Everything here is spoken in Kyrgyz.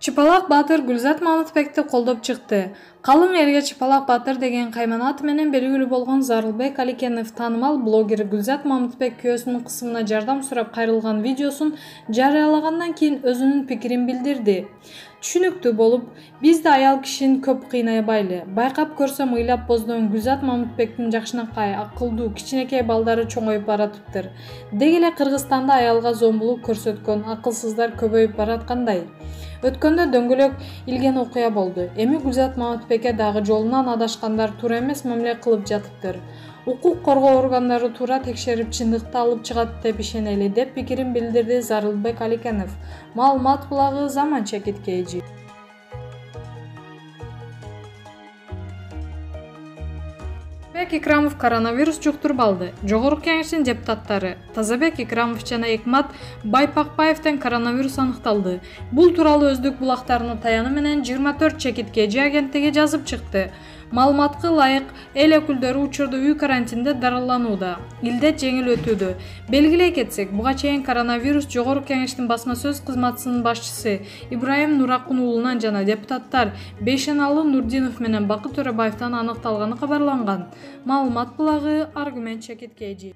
Чыпалак Батыр Гүлзат Мамытбекти колдоп чыкты. Калың элге Чыпалак Батыр деген кайман аты менен белгилүү болгон Зарылбек Аликенов таанымал блогер Гүлзат Мамытбек күйөөсүнүн кысымына жардам сурап кайрылган видеосун жарыялагандан кийин өзүнүн пикирин билдирди. Түшүнүктүү болуп, биз да аял кишини көп кыйнабайлы. Байкап көрсөм ыйлап боздогон Гүлзат Мамытбектин жакшынакай, акылдуу, кичинекей балдары чоңоюп баратыптыр. Деги эле Кыргызстанда аялга зомбулук көрсөткөн акылсыздар көбөйүп бараткандай. Өткөндө дөңгөлөк илген окуя болду. Эми Гүлзат Мамытбекке дагы жолунан адашкандар туура эмес мамиле кылып жатыптыр. Укук коргоо органдары туура текшерип чындыкты алып чыгат деп ишенели деп пикирин билдирди Зарылбек Аликенов. Маалымат булагы Заманча Кеткейжи. Тазабек Икрамов коронавирус жуктуруп алды. Жогорку Кеңештин депутаттары Тазабек Икрамов жана Экмат Байпакбаевден коронавирус аныкталды. Бул тууралуу өздүк булактарына таяны менен 24 Чекиткейжи агенттиги жазып чыкты. Маалыматка ылайык, эл өкүлдөрү учурда үй карантинде дарыланууда. Илдет жеңил өтүүдө. Белгилей кетсек, буга чейин коронавирус Жогорку Кеңештин басма сөз кызматынын башчысы Ибраим Нуракун уулунан жана депутаттар Бейшеналы Нурдинов менен Бакыт Төрөбаевден аныкталганы кабарланган. Маалымат булагы Аргумент Чекиткейжи.